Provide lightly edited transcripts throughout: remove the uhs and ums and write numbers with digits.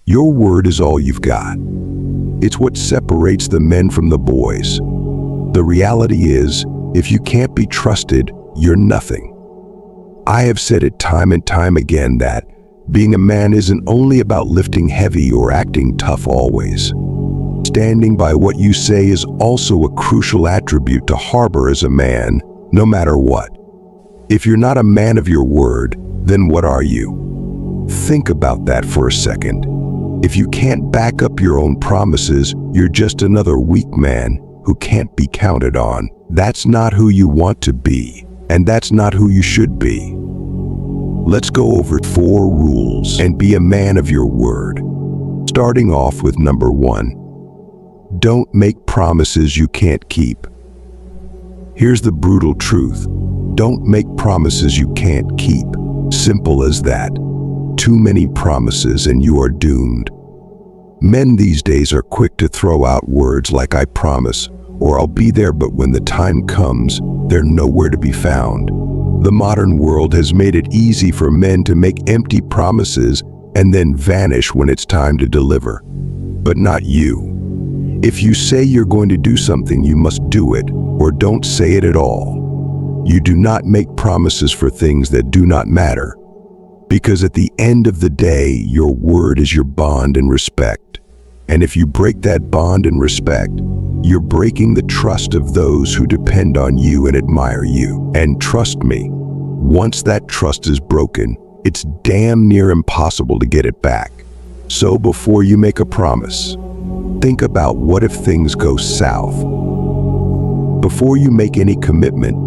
Your word is all you've got. It's what separates the men from the boys. The reality is, if you can't be trusted, you're nothing. I have said it time and time again that being a man isn't only about lifting heavy or acting tough always. Standing by what you say is also a crucial attribute to harbor as a man, no matter what. If you're not a man of your word, then what are you? Think about that for a second. If you can't back up your own promises, you're just another weak man who can't be counted on. That's not who you want to be, and that's not who you should be. Let's go over 4 rules and be a man of your word. Starting off with number 1. Don't make promises you can't keep. Here's the brutal truth. Don't make promises you can't keep. Simple as that. Too many promises and you are doomed. Men these days are quick to throw out words like "I promise" or "I'll be there," but when the time comes, they're nowhere to be found. The modern world has made it easy for men to make empty promises and then vanish when it's time to deliver. But not you. If you say you're going to do something, you must do it, or don't say it at all. You do not make promises for things that do not matter, because at the end of the day, your word is your bond and respect. And if you break that bond and respect, you're breaking the trust of those who depend on you and admire you. And trust me, once that trust is broken, it's damn near impossible to get it back. So before you make a promise, think about what if things go south. Before you make any commitment,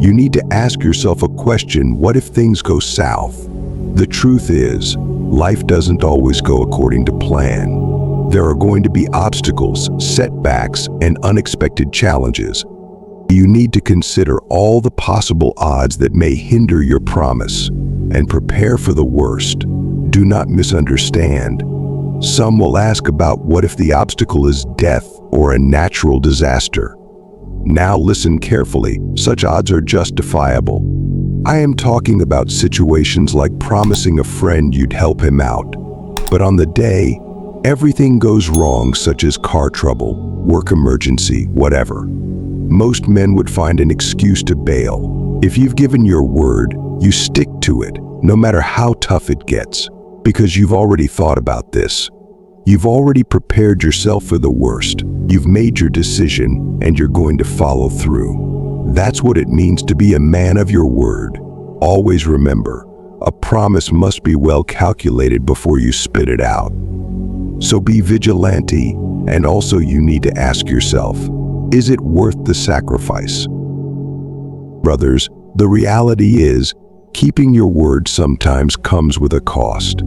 you need to ask yourself a question: what if things go south? The truth is, life doesn't always go according to plan. There are going to be obstacles, setbacks, and unexpected challenges. You need to consider all the possible odds that may hinder your promise and prepare for the worst. Do not misunderstand. Some will ask about what if the obstacle is death or a natural disaster. Now listen carefully, such odds are justifiable. I am talking about situations like promising a friend you'd help him out, but on the day, everything goes wrong, such as car trouble, work emergency, whatever. Most men would find an excuse to bail. If you've given your word, you stick to it, no matter how tough it gets, because you've already thought about this. You've already prepared yourself for the worst. You've made your decision, and you're going to follow through. That's what it means to be a man of your word. Always remember, a promise must be well calculated before you spit it out. So be vigilante, and also you need to ask yourself, is it worth the sacrifice? Brothers, the reality is, keeping your word sometimes comes with a cost.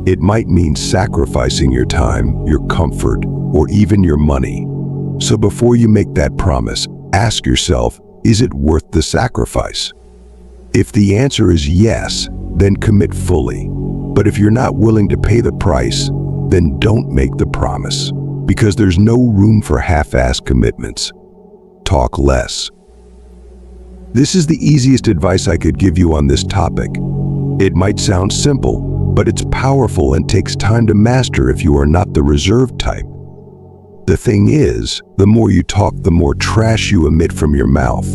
It might mean sacrificing your time, your comfort, or even your money. So before you make that promise, ask yourself, is it worth the sacrifice? If the answer is yes, then commit fully. But if you're not willing to pay the price, then don't make the promise, because there's no room for half-assed commitments. Talk less. This is the easiest advice I could give you on this topic. It might sound simple, but it's powerful and takes time to master if you are not the reserved type. The thing is, the more you talk, the more trash you emit from your mouth.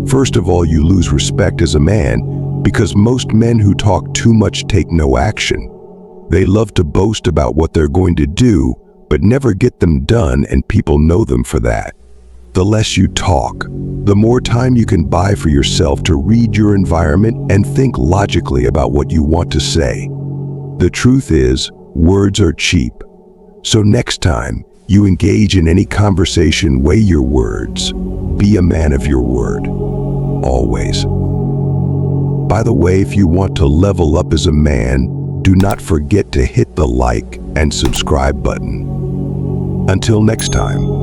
First of all, you lose respect as a man, because most men who talk too much take no action. They love to boast about what they're going to do, but never get them done, and people know them for that. The less you talk, the more time you can buy for yourself to read your environment and think logically about what you want to say. The truth is, words are cheap. So next time you engage in any conversation, weigh your words. Be a man of your word. Always. By the way, if you want to level up as a man, do not forget to hit the like and subscribe button. Until next time.